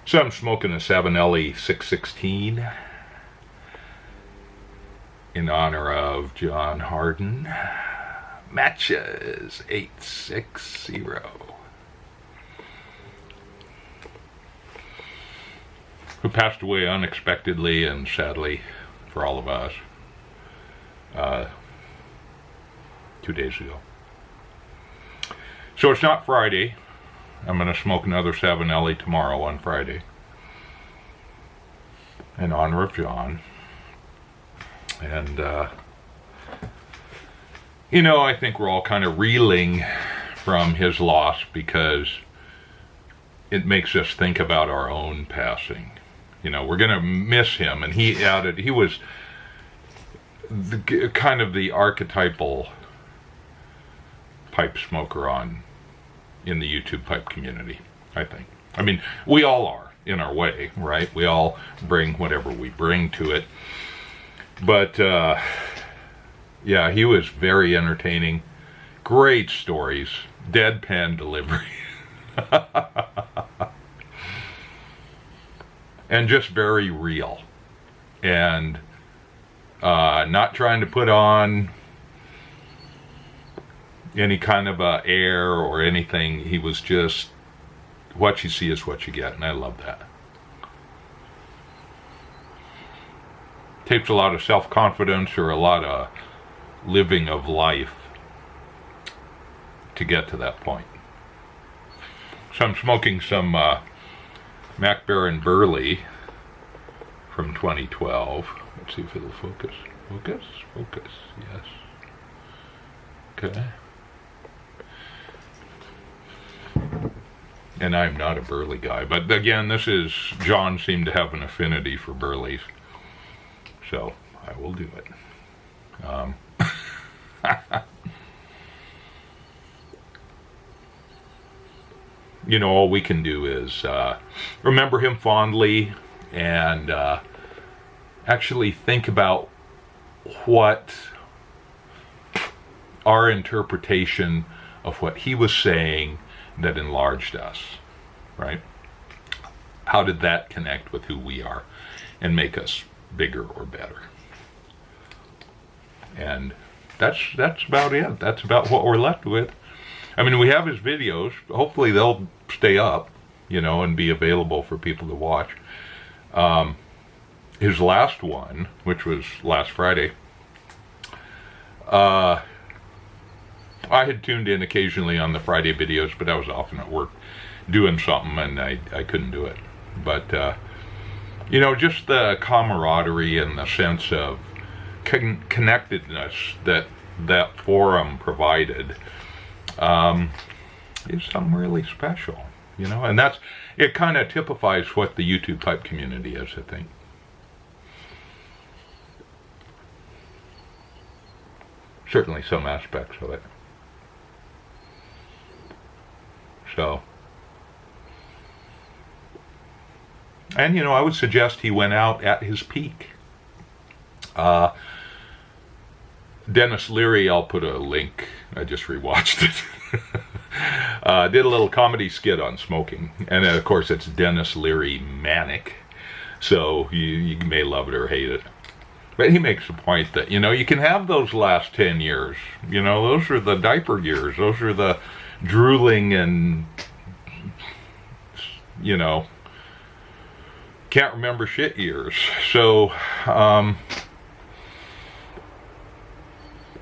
So I'm smoking a 616 in honor of John Hardin. Matches860. Who passed away unexpectedly and sadly for all of us 2 days ago. So it's not Friday. I'm going to smoke another 7LE tomorrow on Friday in honor of John. And you know, I think we're all kind of reeling from his loss because it makes us think about our own passing. You know, we're going to miss him. And he added, he was kind of the archetypal pipe smoker in the YouTube pipe community, I think. I mean, we all are in our way, right? We all bring whatever we bring to it. But yeah, he was very entertaining. Great stories. Deadpan delivery. And just very real. And not trying to put on any kind of a air or anything. He was just, what you see is what you get, and I love that. Takes a lot of self-confidence or a lot of living of life to get to that point. So I'm smoking some Mac Baron Burley from 2012. Let's see if it'll focus. Focus? Focus, yes. Okay. And I'm not a Burley guy, but again, this is, John seemed to have an affinity for Burleys, so I will do it. You know, all we can do is remember him fondly and actually think about what our interpretation of what he was saying that enlarged us, right? How did that connect with who we are and make us bigger or better? And that's about it. That's about what we're left with. I mean, we have his videos. Hopefully they'll stay up, you know, and be available for people to watch. His last one, which was last Friday, I had tuned in occasionally on the Friday videos, but I was often at work doing something and I couldn't do it. But, you know, just the camaraderie and the sense of connectedness that forum provided is something really special, you know, and it kind of typifies what the YouTube pipe community is, I think. Certainly some aspects of it. So, and you know, I would suggest he went out at his peak. Denis Leary, I'll put a link, I just rewatched it. Did a little comedy skit on smoking, and of course it's Denis Leary manic, so you may love it or hate it. But he makes the point that, you know, you can have those last 10 years, you know, those are the diaper years, those are the drooling and, you know, can't remember shit years. So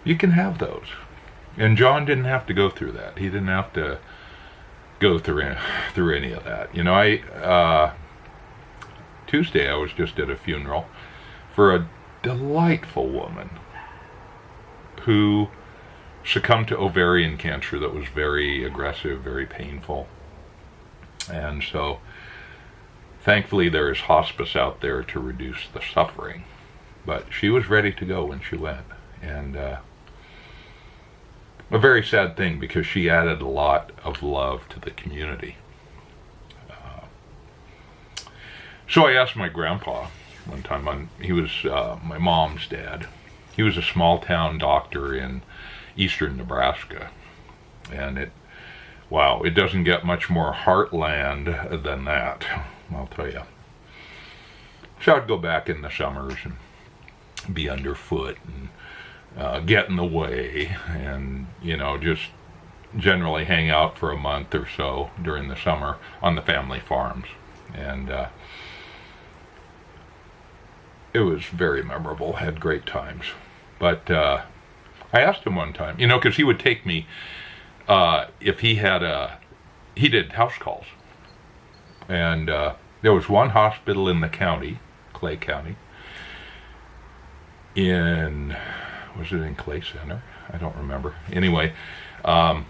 you can have those, and John didn't have to go through that. He didn't have to go through any of that. You know, Tuesday I was just at a funeral for a delightful woman who succumbed to ovarian cancer that was very aggressive, very painful. And so thankfully there is hospice out there to reduce the suffering. But she was ready to go when she went. And a very sad thing, because she added a lot of love to the community. So I asked my grandpa one time, he was my mom's dad. He was a small town doctor in eastern Nebraska. And wow, it doesn't get much more heartland than that. I'll tell you. So I'd go back in the summers and be underfoot and get in the way, and just generally hang out for a month or so during the summer on the family farms. And it was very memorable. Had great times. But I asked him one time, because he would take me if he did house calls. And there was one hospital in the county, Clay County, was it in Clay Center? I don't remember. Anyway, or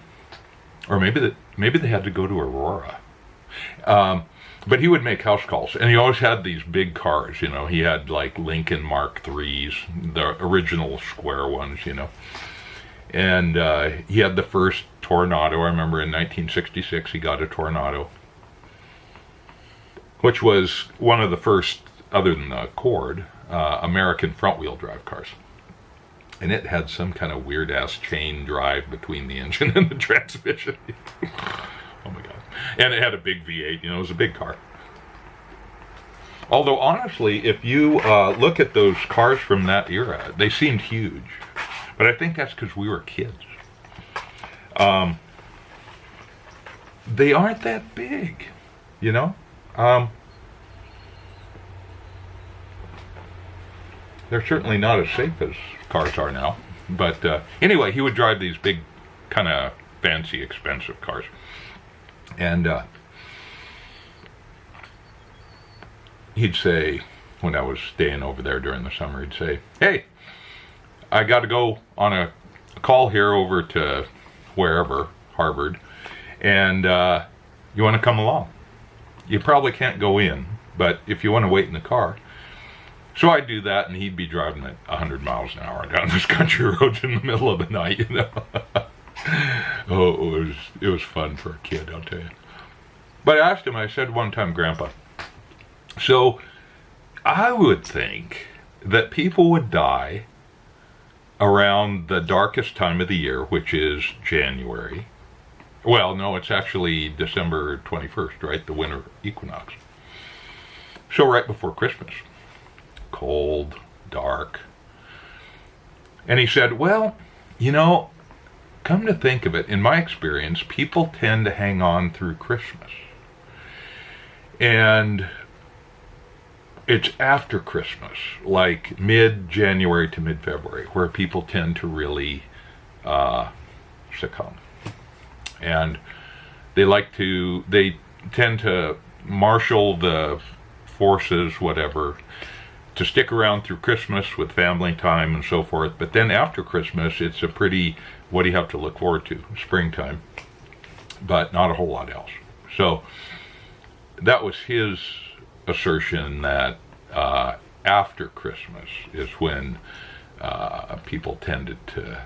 maybe they had to go to Aurora. But he would make house calls, and he always had these big cars. He had like Lincoln Mark IIIs, the original square ones. And he had the first Tornado. I remember in 1966 he got a Tornado, which was one of the first, other than the Accord, American front-wheel drive cars. And it had some kind of weird-ass chain drive between the engine and the transmission. Oh my God. And it had a big V8, it was a big car. Although, honestly, if you look at those cars from that era, they seemed huge. But I think that's because we were kids. They aren't that big, They're certainly not as safe as cars are now. But anyway, he would drive these big, kind of fancy, expensive cars. And he'd say, when I was staying over there during the summer, he'd say, "Hey, I got to go on a call here over to wherever, Harvard, and you want to come along? You probably can't go in, but if you want to wait in the car." So I'd do that, and he'd be driving at 100 miles an hour down this country roads in the middle of the night, Oh, it was fun for a kid, I'll tell you. But I asked him, I said one time, "Grandpa, so I would think that people would die around the darkest time of the year, which is January." Well, no, it's actually December 21st, right? The winter equinox. So right before Christmas. Cold, dark. And he said, "Well, come to think of it, in my experience, people tend to hang on through Christmas. And it's after Christmas, like mid-January to mid-February, where people tend to really succumb. And they tend to marshal the forces, whatever, to stick around through Christmas with family time and so forth. But then after Christmas, it's a pretty, what do you have to look forward to? Springtime. But not a whole lot else." So that was his assertion, that after Christmas is when people tended to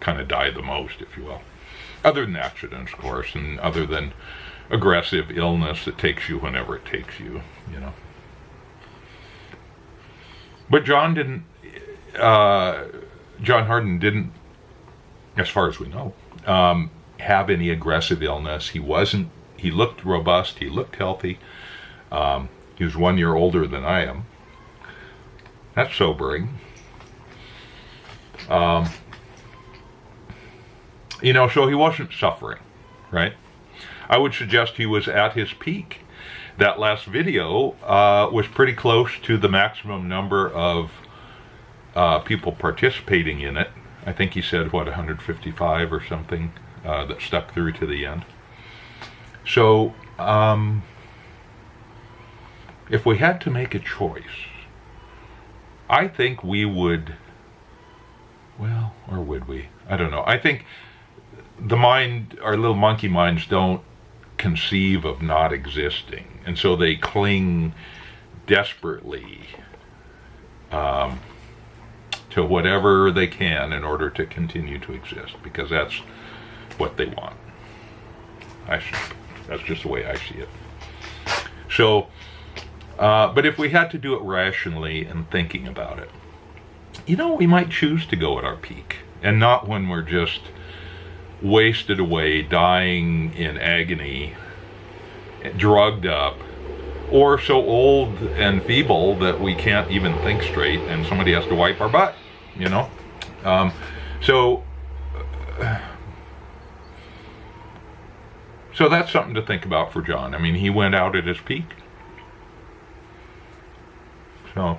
kind of die the most, if you will. Other than accidents, of course, and other than aggressive illness that takes you whenever it takes you, But John Hardin didn't, as far as we know, have any aggressive illness. He looked robust, he looked healthy. He was 1 year older than I am. That's sobering. So he wasn't suffering, right? I would suggest he was at his peak. That last video was pretty close to the maximum number of people participating in it. I think he said, 155 or something, that stuck through to the end. So, if we had to make a choice, I think we would, well, or would we? I don't know. I think our little monkey minds don't conceive of not existing, and so they cling desperately to whatever they can in order to continue to exist, because that's what they want. That's just the way I see it. So, but if we had to do it rationally and thinking about it, we might choose to go at our peak, and not when we're just wasted away, dying in agony, drugged up, or so old and feeble that we can't even think straight, and somebody has to wipe our butt, you know. So that's something to think about for John. I mean, he went out at his peak. So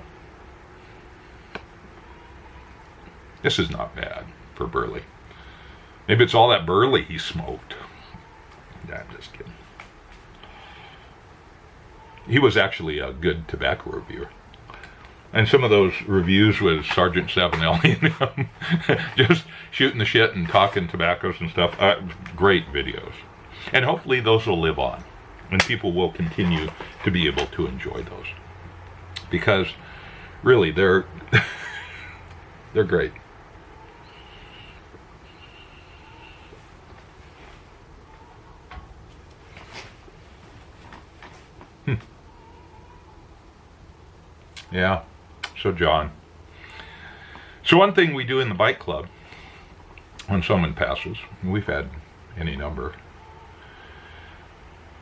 this is not bad for Burley. Maybe it's all that Burley he smoked. Nah, I'm just kidding. He was actually a good tobacco reviewer. And some of those reviews with Sergeant Savinelli and him, just shooting the shit and talking tobaccos and stuff. Great videos. And hopefully those will live on. And people will continue to be able to enjoy those. Because, really, they're great. Yeah, so John. So one thing we do in the bike club, when someone passes, we've had any number,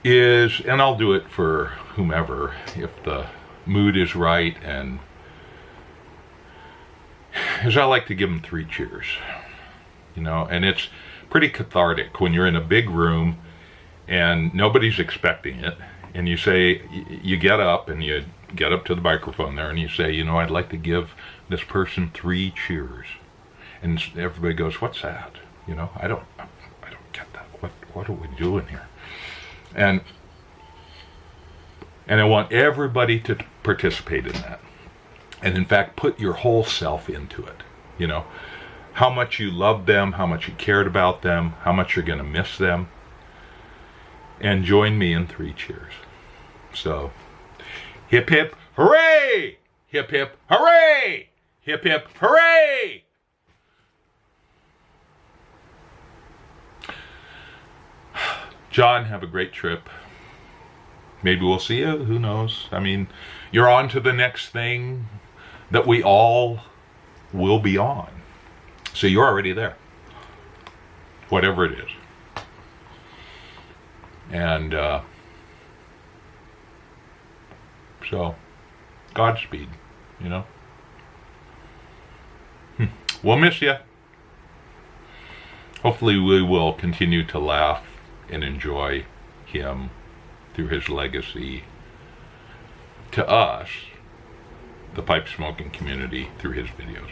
is, and I'll do it for whomever, if the mood is right, and is I like to give them 3 cheers, you know, and it's pretty cathartic when you're in a big room and nobody's expecting it, and you say, you get up and you get up to the microphone there and you say, you know, I'd like to give this person 3 cheers, and everybody goes, what's that? You know, I don't get that. What are we doing here? And I want everybody to participate in that, and in fact put your whole self into it. You know, how much you loved them, how much you cared about them, how much you're going to miss them, and join me in 3 cheers. So, hip hip hooray! Hip hip hooray! Hip hip hooray! John, have a great trip. Maybe we'll see you, who knows? I mean, you're on to the next thing that we all will be on. So you're already there. Whatever it is. And so, Godspeed, you know. We'll miss you. Hopefully we will continue to laugh and enjoy him through his legacy to us, the pipe smoking community, through his videos.